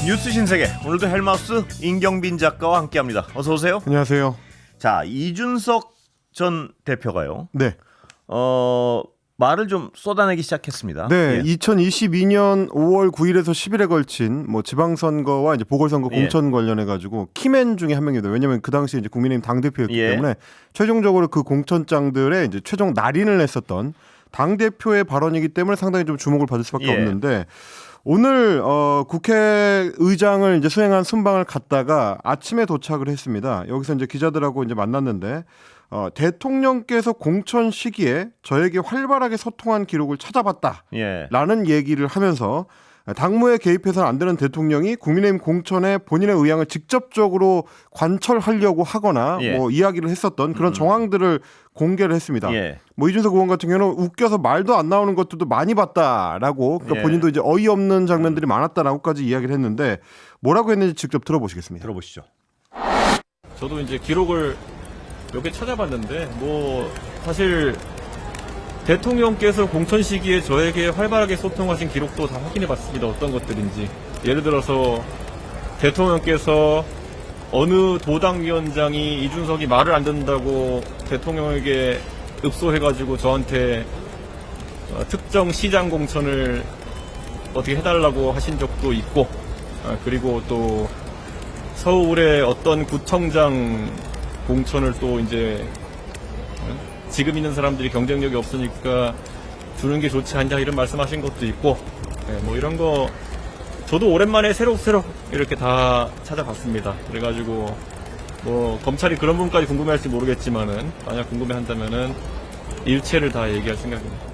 뉴스 신세계 오늘도 헬마우스 임경빈 작가와 함께합니다. 어서 오세요. 안녕하세요. 자, 이준석 전 대표가요. 네. 말을 좀 쏟아내기 시작했습니다. 네, 2022년 5월 9일에서 10일에 걸친 지방선거와 이제 보궐선거 공천 관련해 가지고 키맨 중에 한 명입니다. 왜냐하면 그 당시 이제 국민의힘 당 대표였기 때문에 최종적으로 그 공천장들의 이제 최종 날인을 했었던 당 대표의 발언이기 때문에 상당히 좀 주목을 받을 수밖에 없는데. 오늘 국회의장을 이제 수행한 순방을 갔다가 아침에 도착을 했습니다. 여기서 이제 기자들하고 이제 만났는데 대통령께서 공천 시기에 저에게 활발하게 소통한 기록을 찾아봤다라는 얘기를 하면서 당무에 개입해서는 안 되는 대통령이 국민의힘 공천에 본인의 의향을 직접적으로 관철하려고 하거나 이야기를 했었던 그런 정황들을 공개를 했습니다. 이준석 의원 같은 경우는 웃겨서 말도 안 나오는 것들도 많이 봤다라고 그러니까 본인도 이제 어이없는 장면들이 많았다라고까지 이야기를 했는데 뭐라고 했는지 직접 들어보시겠습니다. 들어보시죠. 저도 이제 기록을 몇 개 찾아봤는데 사실 대통령께서 공천 시기에 저에게 활발하게 소통하신 기록도 다 확인해봤습니다. 어떤 것들인지. 예를 들어서 대통령께서 어느 도당위원장이 이준석이 말을 안 듣는다고 대통령에게 읍소해가지고 저한테 특정 시장 공천을 어떻게 해달라고 하신 적도 있고, 그리고 또 서울의 어떤 구청장 공천을 또 이제 지금 있는 사람들이 경쟁력이 없으니까 주는 게 좋지 않냐 이런 말씀하신 것도 있고, 이런 거 저도 오랜만에 새록새록 이렇게 다 찾아봤습니다. 그래가지고 검찰이 그런 부분까지 궁금해할지 모르겠지만은 만약 궁금해한다면은 일체를 다 얘기할 생각입니다.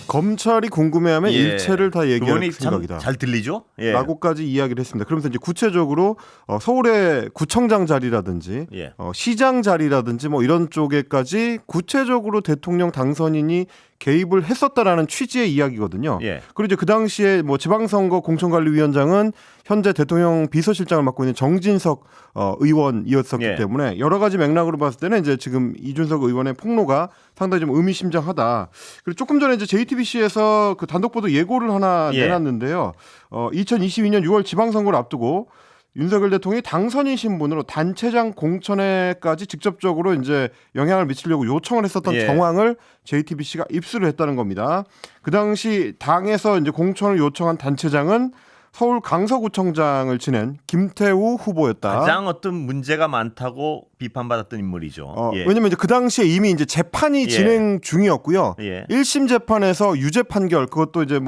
검찰이 궁금해하면 일체를 다 얘기할 생각이다. 잘 들리죠? 라고까지 이야기를 했습니다. 그러면서 이제 구체적으로 서울의 구청장 자리라든지 시장 자리라든지 이런 쪽에까지 구체적으로 대통령 당선인이 개입을 했었다라는 취지의 이야기거든요. 그리고 이제 그 당시에 지방선거 공천관리위원장은 현재 대통령 비서실장을 맡고 있는 정진석 의원이었었기 때문에 여러 가지 맥락으로 봤을 때는 이제 지금 이준석 의원의 폭로가 상당히 좀 의미심장하다. 그리고 조금 전에 이제 JTBC에서 그 단독 보도 예고를 하나 내놨는데요. 2022년 6월 지방선거를 앞두고 윤석열 대통령이 당선인 신분으로 단체장 공천에까지 직접적으로 이제 영향을 미치려고 요청을 했었던 정황을 JTBC가 입수를 했다는 겁니다. 그 당시 당에서 이제 공천을 요청한 단체장은 서울 강서구청장을 지낸 김태우 후보였다. 가장 어떤 문제가 많다고 비판받았던 인물이죠. 왜냐면 이제 그 당시에 이미 이제 재판이 진행 중이었고요. 1심 재판에서 유죄 판결, 그것도 이제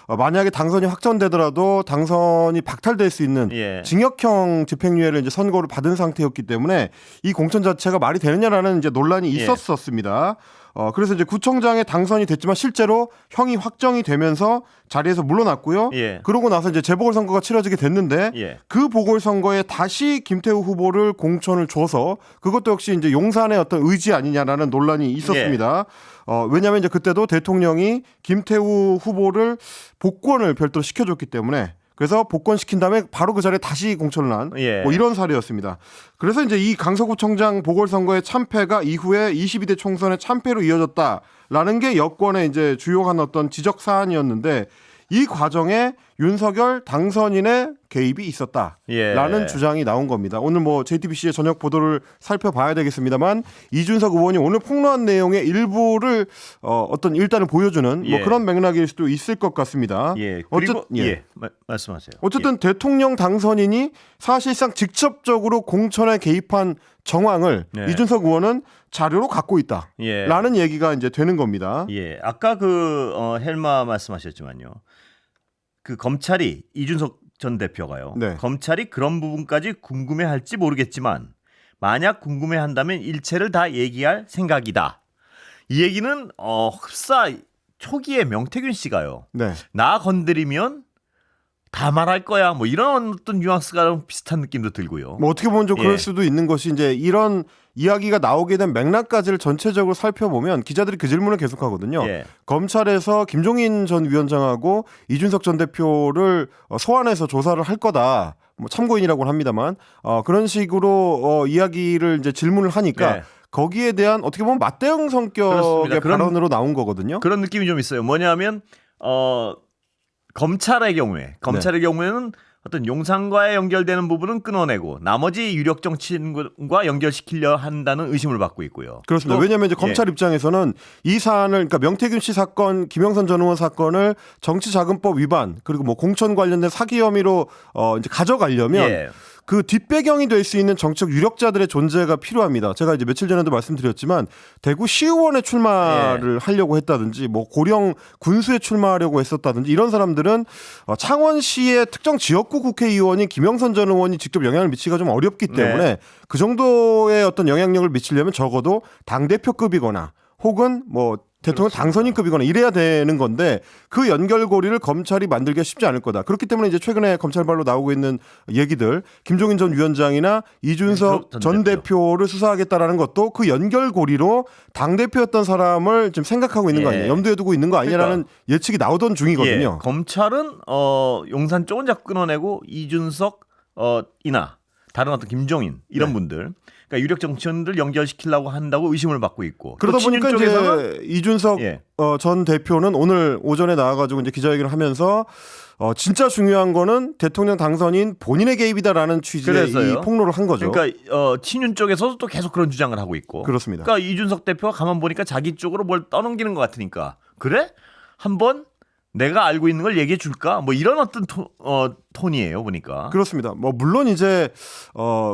만약에 당선이 확정되더라도 당선이 박탈될 수 있는 징역형 집행유예를 이제 선고를 받은 상태였기 때문에 이 공천 자체가 말이 되느냐라는 이제 논란이 있었습니다. 그래서 이제 구청장에 당선이 됐지만 실제로 형이 확정이 되면서 자리에서 물러났고요. 그러고 나서 이제 재보궐선거가 치러지게 됐는데 그 보궐선거에 다시 김태우 후보를 공천을 줘서 그것도 역시 이제 용산의 어떤 의지 아니냐라는 논란이 있었습니다. 왜냐하면 이제 그때도 대통령이 김태우 후보를 복권을 별도로 시켜줬기 때문에 그래서 복권시킨 다음에 바로 그 자리에 다시 공천을 한 이런 사례였습니다. 그래서 이제 이 강서구청장 보궐선거의 참패가 이후에 22대 총선의 참패로 이어졌다라는 게 여권의 이제 주요한 어떤 지적 사안이었는데 이 과정에 윤석열 당선인의 개입이 있었다라는 주장이 나온 겁니다. 오늘 JTBC의 저녁 보도를 살펴봐야 되겠습니다.만 이준석 의원이 오늘 폭로한 내용의 일부를 어떤 일단을 보여주는 그런 맥락일 수도 있을 것 같습니다. 그리고 말씀하세요. 어쨌든 대통령 당선인이 사실상 직접적으로 공천에 개입한 정황을 이준석 의원은 자료로 갖고 있다라는 얘기가 이제 되는 겁니다. 아까 헬마 말씀하셨지만요. 그 검찰이 이준석 전 대표가요. 검찰이 그런 부분까지 궁금해할지 모르겠지만 만약 궁금해한다면 일체를 다 얘기할 생각이다. 이 얘기는 흡사 초기에 명태균 씨가요. 나 건드리면 다 말할 거야. 이런 어떤 뉘앙스가 비슷한 느낌도 들고요. 어떻게 보면 좀 그럴 수도 있는 것이 이제 이런 이야기가 나오게 된 맥락까지를 전체적으로 살펴보면 기자들이 그 질문을 계속하거든요. 검찰에서 김종인 전 위원장하고 이준석 전 대표를 소환해서 조사를 할 거다. 참고인이라고는 합니다만 그런 식으로 이야기를 이제 질문을 하니까 거기에 대한 어떻게 보면 맞대응 성격의 발언으로 나온 거거든요. 그런 느낌이 좀 있어요. 뭐냐면 검찰의 경우에는 어떤 용산과의 연결되는 부분은 끊어내고 나머지 유력 정치인과 연결시키려 한다는 의심을 받고 있고요. 그렇습니다. 왜냐하면 이제 검찰 입장에서는 이 사안을 그러니까 명태균 씨 사건, 김영선 전 의원 사건을 정치자금법 위반 그리고 뭐 공천 관련된 사기 혐의로 이제 가져가려면 그 뒷배경이 될 수 있는 정책 유력자들의 존재가 필요합니다. 제가 이제 며칠 전에도 말씀드렸지만 대구 시의원에 출마를 하려고 했다든지 뭐 고령 군수에 출마하려고 했었다든지 이런 사람들은 창원시의 특정 지역구 국회의원이 김영선 전 의원이 직접 영향을 미치기가 좀 어렵기 때문에 그 정도의 어떤 영향력을 미치려면 적어도 당대표급이거나 혹은 뭐 대통령 당선인급이거나 이래야 되는 건데 그 연결고리를 검찰이 만들기가 쉽지 않을 거다. 그렇기 때문에 이제 최근에 검찰발로 나오고 있는 얘기들 김종인 전 위원장이나 이준석 전 대표를 수사하겠다라는 것도 그 연결고리로 당대표였던 사람을 지금 생각하고 있는 거 아니냐, 염두에 두고 있는 거 아니냐라는 예측이 나오던 중이거든요. 검찰은 용산 쪽은 자꾸 끊어내고 이준석 이나 다른 어떤 김종인 이런 분들 그러니까 유력 정치인들 연결시키려고 한다고 의심을 받고 있고 그러다 보니까 이제 이준석 전 대표는 오늘 오전에 나와가지고 이제 기자회견을 하면서 진짜 중요한 거는 대통령 당선인 본인의 개입이다라는 취지의 이 폭로를 한 거죠. 그러니까 친윤 쪽에서도 또 계속 그런 주장을 하고 있고. 그렇습니다. 그러니까 이준석 대표가 가만 보니까 자기 쪽으로 뭘 떠넘기는 것 같으니까 그래? 한번 내가 알고 있는 걸 얘기해 줄까? 뭐 이런 어떤 톤이에요, 보니까. 그렇습니다. 뭐 물론 이제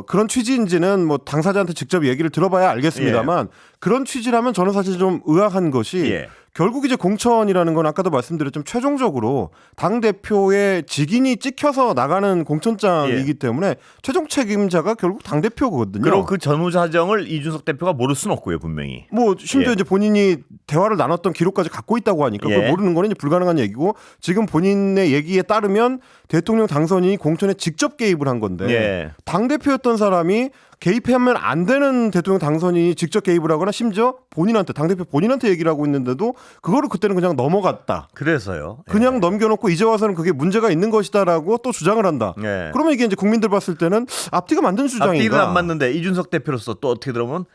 그런 취지인지는 뭐 당사자한테 직접 얘기를 들어봐야 알겠습니다만 그런 취지라면 저는 사실 좀 의아한 것이 결국 이제 공천이라는 건 아까도 말씀드렸지만 최종적으로 당 대표의 직인이 찍혀서 나가는 공천장이기 때문에 최종 책임자가 결국 당 대표거든요. 그리고 그 전후 사정을 이준석 대표가 모를 수는 없고요, 분명히. 뭐 심지어 이제 본인이 대화를 나눴던 기록까지 갖고 있다고 하니까 그걸 모르는 건 이제 불가능한 얘기고 지금 본인의 얘기에 따르면 대통령 당선인이 공천에 직접 개입을 한 건데 당 대표였던 사람이 개입하면 안 되는 대통령 당선인이 직접 개입을 하거나 심지어 본인한테 당대표 본인한테 얘기를 하고 있는데도 그거를 그때는 그냥 넘어갔다. 그래서요. 그냥 넘겨놓고 이제 와서는 그게 문제가 있는 것이다라고 또 주장을 한다. 그러면 이게 이제 국민들 봤을 때는 앞뒤가 맞는 주장인가? 앞뒤는 안 맞는데 이준석 대표로서 또 어떻게 들으면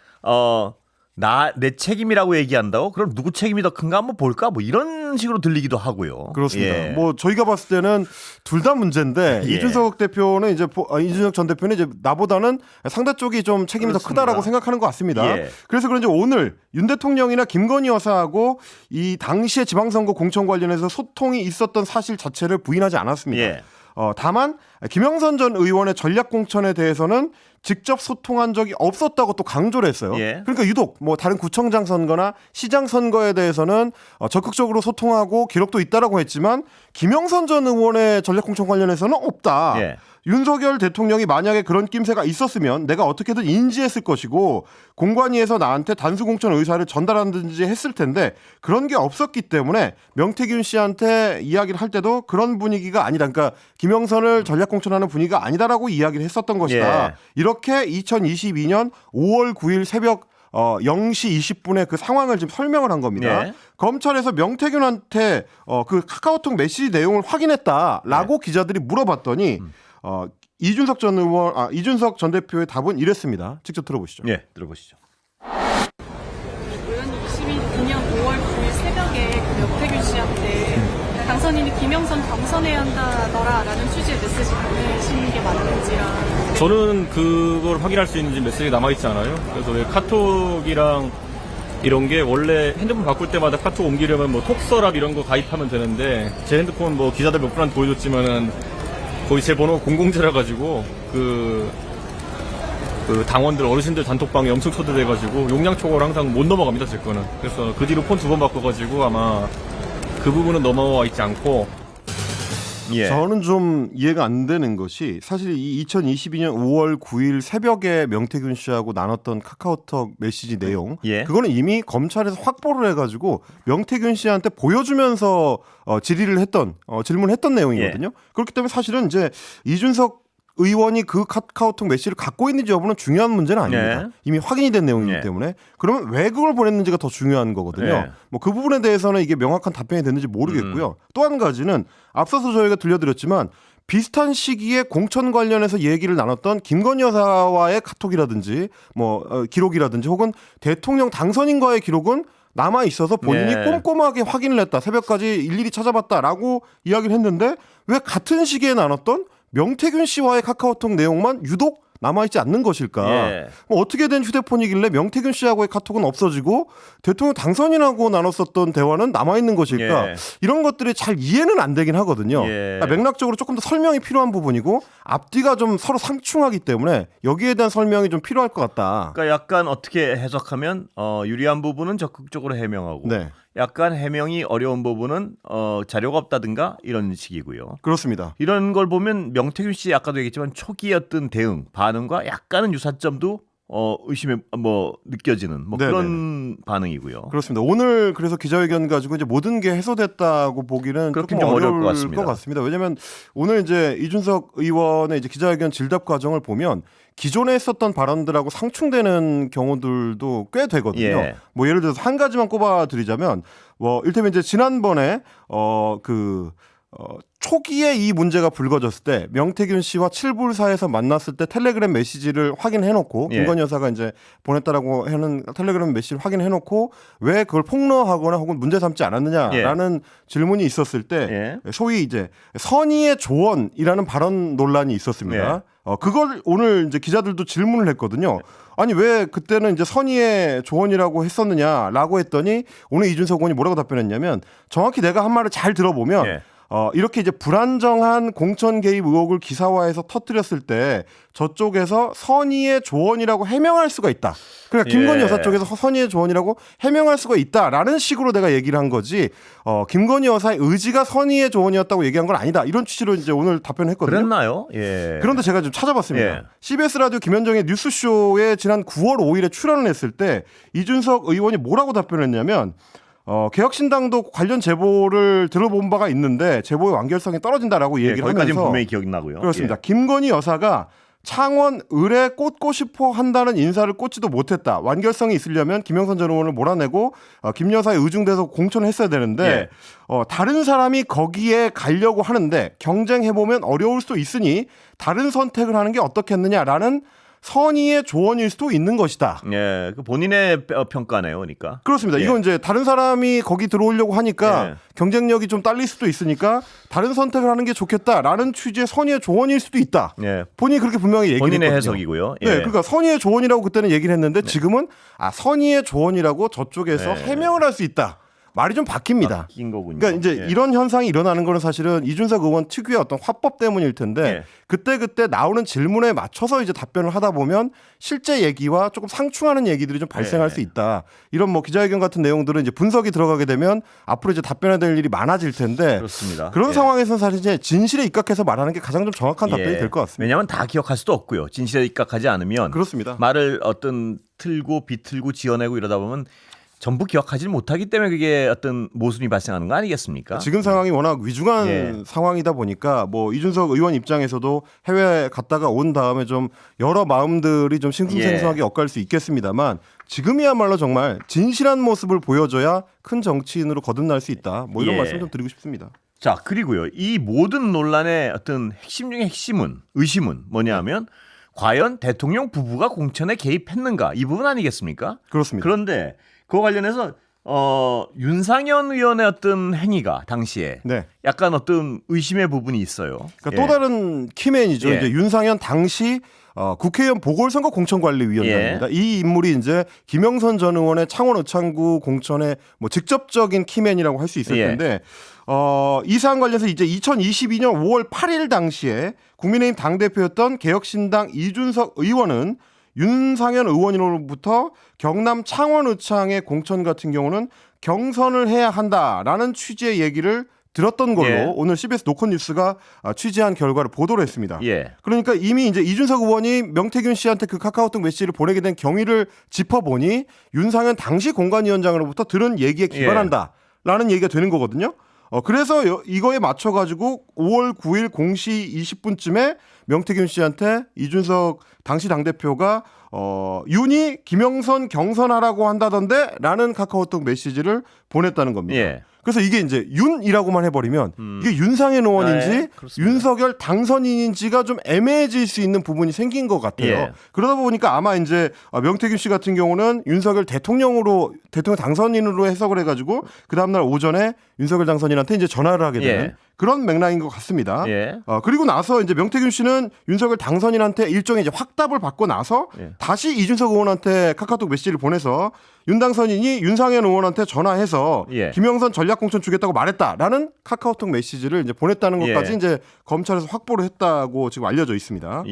내 책임이라고 얘기한다고? 그럼 누구 책임이 더 큰가 한번 볼까? 뭐 이런 식으로 들리기도 하고요. 그렇습니다. 뭐 저희가 봤을 때는 둘 다 문제인데 이준석 대표는 이준석 전 대표는 이제 나보다는 상대 쪽이 좀 책임이 더 크다라고 생각하는 것 같습니다. 그래서 그런지 오늘 윤 대통령이나 김건희 여사하고 이 당시의 지방선거 공천 관련해서 소통이 있었던 사실 자체를 부인하지 않았습니다. 다만 김영선 전 의원의 전략 공천에 대해서는 직접 소통한 적이 없었다고 또 강조를 했어요. 그러니까 유독 뭐 다른 구청장 선거나 시장 선거에 대해서는 적극적으로 소통하고 기록도 있다라고 했지만 김영선 전 의원의 전략 공천 관련해서는 없다. 윤석열 대통령이 만약에 그런 낌새가 있었으면 내가 어떻게든 인지했을 것이고 공관위에서 나한테 단수 공천 의사를 전달하든지 했을 텐데 그런 게 없었기 때문에 명태균 씨한테 이야기를 할 때도 그런 분위기가 아니다. 그러니까 김영선을 전략 공천하는 분위기가 아니다라고 이야기를 했었던 것이다. 이렇게 2022년 5월 9일 새벽 0시 20분에 그 상황을 지금 설명을 한 겁니다. 검찰에서 명태균한테 그 카카오톡 메시지 내용을 확인했다라고 기자들이 물어봤더니 이준석 전 대표의 답은 이랬습니다. 직접 들어보시죠. 들어보시죠. 의원님 22년 5월 9일 새벽에 그 명태균 씨한테 당선인이 김영선 당선해야 한다더라라는 취지의 메시지 보내신 게 맞는지랑. 저는 그걸 확인할 수 있는지 메시지 남아있지 않아요. 그래서 왜 카톡이랑 이런 게 원래 핸드폰 바꿀 때마다 카톡 옮기려면 뭐 톡서랍 이런 거 가입하면 되는데 제 핸드폰 뭐 기자들 몇 분한테 보여줬지만은 거기 제 번호 공공재라 가지고 그 당원들 어르신들 단톡방에 엄청 초대돼가지고 용량 초과를 항상 못 넘어갑니다 제 거는. 그래서 그 뒤로 폰 2번 바꿔가지고 아마 그 부분은 넘어와 있지 않고. 저는 좀 이해가 안 되는 것이 사실 이 2022년 5월 9일 새벽에 명태균 씨하고 나눴던 카카오톡 메시지 내용 그거는 이미 검찰에서 확보를 해가지고 명태균 씨한테 보여주면서 질문을 했던 내용이거든요. 그렇기 때문에 사실은 이제 이준석 의원이 그 카카오톡 메시지를 갖고 있는지 여부는 중요한 문제는 아닙니다. 이미 확인이 된 내용이기 때문에 그러면 왜 그걸 보냈는지가 더 중요한 거거든요. 뭐 그 부분에 대해서는 이게 명확한 답변이 됐는지 모르겠고요. 또 한 가지는 앞서서 저희가 들려드렸지만 비슷한 시기에 공천 관련해서 얘기를 나눴던 김건희 여사와의 카톡이라든지 뭐 기록이라든지 혹은 대통령 당선인과의 기록은 남아 있어서 본인이 꼼꼼하게 확인을 했다. 새벽까지 일일이 찾아봤다라고 이야기를 했는데 왜 같은 시기에 나눴던 명태균 씨와의 카카오톡 내용만 유독 남아있지 않는 것일까? 뭐 어떻게 된 휴대폰이길래 명태균 씨하고의 카톡은 없어지고 대통령 당선인하고 나눴었던 대화는 남아있는 것일까? 이런 것들이 잘 이해는 안 되긴 하거든요. 그러니까 맥락적으로 조금 더 설명이 필요한 부분이고 앞뒤가 좀 서로 상충하기 때문에 여기에 대한 설명이 좀 필요할 것 같다. 그러니까 약간 어떻게 해석하면 유리한 부분은 적극적으로 해명하고 약간 해명이 어려운 부분은 자료가 없다든가 이런 식이고요. 그렇습니다. 이런 걸 보면 명태균 씨 아까도 얘기했지만 초기의 어떤 대응 반응과 약간은 유사점도 의심에 느껴지는 그런 반응이고요. 그렇습니다. 오늘 그래서 기자회견 가지고 이제 모든 게 해소됐다고 보기는 조금 좀 어려울 것 같습니다. 왜냐하면 오늘 이제 이준석 의원의 이제 기자회견 질답 과정을 보면 기존에 했었던 발언들하고 상충되는 경우들도 꽤 되거든요. 뭐 예를 들어서 한 가지만 꼽아드리자면 일테면 이제 지난번에 초기에 이 문제가 불거졌을 때 명태균 씨와 7불사에서 만났을 때 텔레그램 메시지를 확인해놓고 김건희 여사가 이제 보냈다라고 하는 텔레그램 메시지를 확인해놓고 왜 그걸 폭로하거나 혹은 문제 삼지 않았느냐라는 질문이 있었을 때 소위 이제 선의의 조언이라는 발언 논란이 있었습니다. 그걸 오늘 이제 기자들도 질문을 했거든요. 아니 왜 그때는 이제 선의의 조언이라고 했었느냐라고 했더니 오늘 이준석 의원이 뭐라고 답변했냐면 정확히 내가 한 말을 잘 들어보면 이렇게 이제 불안정한 공천 개입 의혹을 기사화해서 터뜨렸을 때 저쪽에서 선의의 조언이라고 해명할 수가 있다. 그러니까 김건희 여사 쪽에서 선의의 조언이라고 해명할 수가 있다라는 식으로 내가 얘기를 한 거지. 김건희 여사의 의지가 선의의 조언이었다고 얘기한 건 아니다. 이런 취지로 이제 오늘 답변했거든요. 그랬나요? 그런데 제가 좀 찾아봤습니다. CBS 라디오 김현정의 뉴스쇼에 지난 9월 5일에 출연을 했을 때 이준석 의원이 뭐라고 답변했냐면 개혁신당도 관련 제보를 들어본 바가 있는데 제보의 완결성이 떨어진다라고 얘기를 거기까지는 하면서 분명히 기억나고요. 그렇습니다. 김건희 여사가 창원 을에 꽂고 싶어 한다는 인사를 꽂지도 못했다. 완결성이 있으려면 김영선 전 의원을 몰아내고 김 여사에 의중돼서 공천을 했어야 되는데 다른 사람이 거기에 가려고 하는데 경쟁해보면 어려울 수도 있으니 다른 선택을 하는 게 어떻겠느냐라는 선의의 조언일 수도 있는 것이다. 그 본인의 평가네요, 그러니까. 그렇습니다. 이건 이제 다른 사람이 거기 들어오려고 하니까 경쟁력이 좀 딸릴 수도 있으니까 다른 선택을 하는 게 좋겠다라는 취지의 선의의 조언일 수도 있다. 본인이 그렇게 분명히 얘기를 본인의 했거든요. 해석이고요. 그러니까 선의의 조언이라고 그때는 얘기를 했는데 지금은 선의의 조언이라고 저쪽에서 해명을 할 수 있다. 말이 좀 바뀝니다. 바뀐 거군요. 그러니까 이제 이런 현상이 일어나는 거는 사실은 이준석 의원 특유의 어떤 화법 때문일 텐데 그때 나오는 질문에 맞춰서 이제 답변을 하다 보면 실제 얘기와 조금 상충하는 얘기들이 좀 발생할 수 있다. 이런 뭐 기자회견 같은 내용들은 이제 분석이 들어가게 되면 앞으로 이제 답변해야 될 일이 많아질 텐데 그렇습니다. 그런 상황에서는 사실 이제 진실에 입각해서 말하는 게 가장 좀 정확한 답변이 될 것 같습니다. 왜냐하면 다 기억할 수도 없고요. 진실에 입각하지 않으면 그렇습니다. 말을 틀고 비틀고 지어내고 이러다 보면 전부 기억하지 못하기 때문에 그게 어떤 모순이 발생하는 거 아니겠습니까? 지금 상황이 워낙 위중한 상황이다 보니까 뭐 이준석 의원 입장에서도 해외 갔다가 온 다음에 좀 여러 마음들이 좀 싱숭생숭하게 엇갈 수 있겠습니다만 지금이야말로 정말 진실한 모습을 보여줘야 큰 정치인으로 거듭날 수 있다. 뭐 이런 말씀 좀 드리고 싶습니다. 자, 그리고요. 이 모든 논란의 어떤 핵심 중에 의심은 뭐냐면 과연 대통령 부부가 공천에 개입했는가 이 부분 아니겠습니까? 그렇습니다. 그런데 그와 관련해서 윤상현 의원의 어떤 행위가 당시에 약간 어떤 의심의 부분이 있어요. 그러니까 또 다른 키맨이죠. 이제 윤상현 당시 국회의원 보궐선거 공천관리위원장입니다. 이 인물이 이제 김영선 전 의원의 창원 의창구 공천의 뭐 직접적인 키맨이라고 할 수 있을 텐데 이 사안 관련해서 이제 2022년 5월 8일 당시에 국민의힘 당대표였던 개혁신당 이준석 의원은 윤상현 의원으로부터 경남 창원 의창의 공천 같은 경우는 경선을 해야 한다라는 취지의 얘기를 들었던 걸로 오늘 CBS 노컷뉴스가 취재한 결과를 보도를 했습니다. 그러니까 이미 이제 이준석 의원이 명태균 씨한테 그 카카오톡 메시지를 보내게 된 경위를 짚어보니 윤상현 당시 공관위원장으로부터 들은 얘기에 기반한다라는 얘기가 되는 거거든요. 그래서 이거에 맞춰가지고 5월 9일 0시 20분쯤에 명태균 씨한테 이준석 당시 당대표가 윤이 김영선 경선하라고 한다던데 라는 카카오톡 메시지를 보냈다는 겁니다. 그래서 이게 이제 윤이라고만 해버리면 이게 윤상현 의원인지 윤석열 당선인인지가 좀 애매해질 수 있는 부분이 생긴 것 같아요. 예. 그러다 보니까 아마 이제 명태균 씨 같은 경우는 윤석열 대통령 당선인으로 해석을 해가지고 그 다음날 오전에 윤석열 당선인한테 이제 전화를 하게 되는 예. 그런 맥락인 것 같습니다. 예. 그리고 나서 이제 명태균 씨는 윤석열 당선인한테 일종의 이제 확답을 받고 나서 다시 이준석 의원한테 카카오톡 메시지를 보내서 윤 당선인이 윤상현 의원한테 전화해서 김영선 전략공천 주겠다고 말했다라는 카카오톡 메시지를 이제 보냈다는 것까지 이제 검찰에서 확보를 했다고 지금 알려져 있습니다.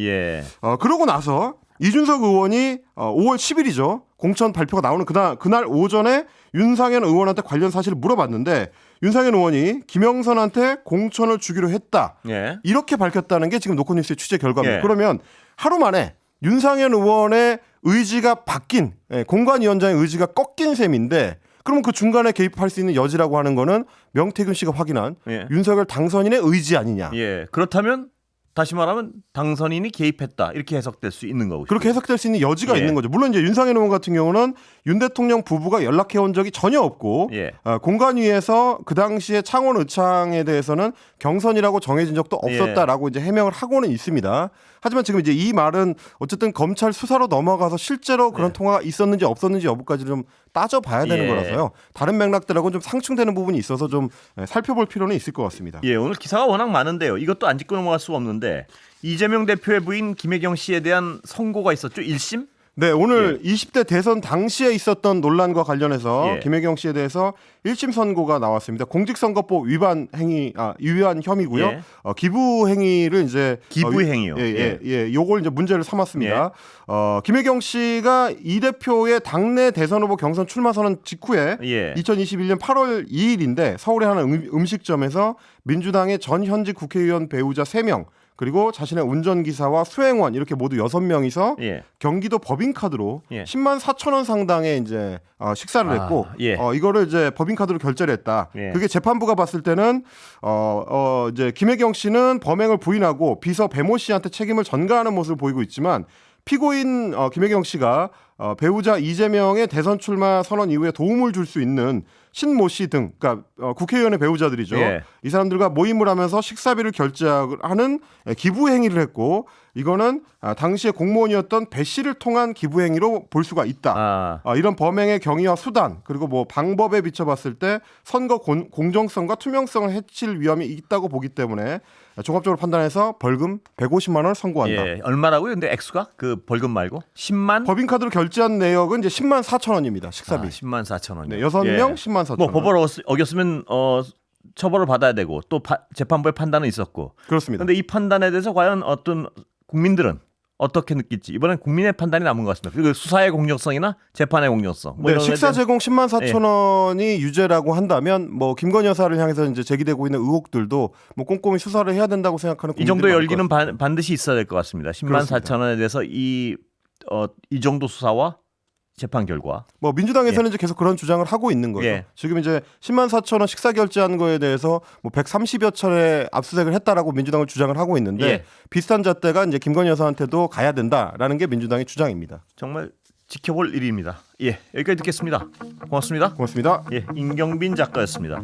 그러고 나서 이준석 의원이 5월 10일이죠. 공천 발표가 나오는 그날 오전에 윤상현 의원한테 관련 사실을 물어봤는데 윤상현 의원이 김영선한테 공천을 주기로 했다. 이렇게 밝혔다는 게 지금 노컷뉴스의 취재 결과입니다. 그러면 하루 만에 윤상현 의원의 의지가 바뀐 공관위원장의 의지가 꺾인 셈인데 그러면 그 중간에 개입할 수 있는 여지라고 하는 거는 명태균 씨가 확인한 윤석열 당선인의 의지 아니냐. 그렇다면 다시 말하면 당선인이 개입했다 이렇게 해석될 수 있는 거고 그렇게 해석될 수 있는 여지가 있는 거죠. 물론 이제 윤상현 의원 같은 경우는 윤 대통령 부부가 연락해온 적이 전혀 없고 공관위에서 그 당시에 창원 의창에 대해서는 경선이라고 정해진 적도 없었다라고 이제 해명을 하고는 있습니다. 하지만 지금 이제 이 말은 어쨌든 검찰 수사로 넘어가서 실제로 그런 통화가 있었는지 없었는지 여부까지 좀 따져봐야 되는 거라서요. 다른 맥락들하고는 좀 상충되는 부분이 있어서 좀 살펴볼 필요는 있을 것 같습니다. 오늘 기사가 워낙 많은데요. 이것도 안 짚고 넘어갈 수가 없는데 이재명 대표의 부인 김혜경 씨에 대한 선고가 있었죠. 1심? 네, 오늘 20대 대선 당시에 있었던 논란과 관련해서 김혜경 씨에 대해서 1심 선고가 나왔습니다. 공직선거법 위반 혐의고요. 기부 행위를 이제 기부 행위요. 요걸 이제 문제를 삼았습니다. 김혜경 씨가 이 대표의 당내 대선 후보 경선 출마 선언 직후에 2021년 8월 2일인데 서울의 한 음식점에서 민주당의 전 현직 국회의원 배우자 3명 그리고 자신의 운전기사와 수행원 이렇게 모두 6명이서 경기도 법인카드로 10만 4천 원 상당의 이제 식사를 했고 이거를 이제 법인카드로 결제를 했다. 그게 재판부가 봤을 때는 이제 김혜경 씨는 범행을 부인하고 비서 배모 씨한테 책임을 전가하는 모습을 보이고 있지만 피고인 김혜경 씨가 배우자 이재명의 대선 출마 선언 이후에 도움을 줄 수 있는 신모 씨 등, 그러니까 국회의원의 배우자들이죠. 이 사람들과 모임을 하면서 식사비를 결제하는 기부 행위를 했고, 이거는 당시에 공무원이었던 배 씨를 통한 기부 행위로 볼 수가 있다. 이런 범행의 경위와 수단 그리고 뭐 방법에 비춰봤을 때 선거 공정성과 투명성을 해칠 위험이 있다고 보기 때문에 종합적으로 판단해서 벌금 150만 원을 선고한다. 얼마라고요? 근데 액수가 그 벌금 말고 10만? 법인카드로 결제한 내역은 이제 10만 4천 원입니다. 식사비. 10만 4천 원. 6명 10만 4천 원. 뭐 법을 어겼으면 처벌을 받아야 되고 또 재판부의 판단은 있었고. 그렇습니다. 그런데 이 판단에 대해서 과연 어떤 국민들은 어떻게 느낄지 이번엔 국민의 판단이 남은 것 같습니다. 그리고 수사의 공정성이나 재판의 공정성. 식사 제공 10만 4천 원이 유죄라고 한다면 뭐 김건희 여사를 향해서 이제 제기되고 있는 의혹들도 뭐 꼼꼼히 수사를 해야 된다고 생각하는 이 정도 열기는 반드시 있어야 될 것 같습니다. 10만 4천 원에 대해서 이 정도 수사와 재판 결과. 뭐 민주당에서는 이제 계속 그런 주장을 하고 있는 거죠. 지금 이제 10만 4천 원 식사 결제한 거에 대해서 뭐 130여 차례 압수수색을 했다라고 민주당은 주장을 하고 있는데 비슷한 잣대가 이제 김건희 여사한테도 가야 된다라는 게 민주당의 주장입니다. 정말 지켜볼 일입니다. 여기까지 듣겠습니다. 고맙습니다. 고맙습니다. 임경빈 작가였습니다.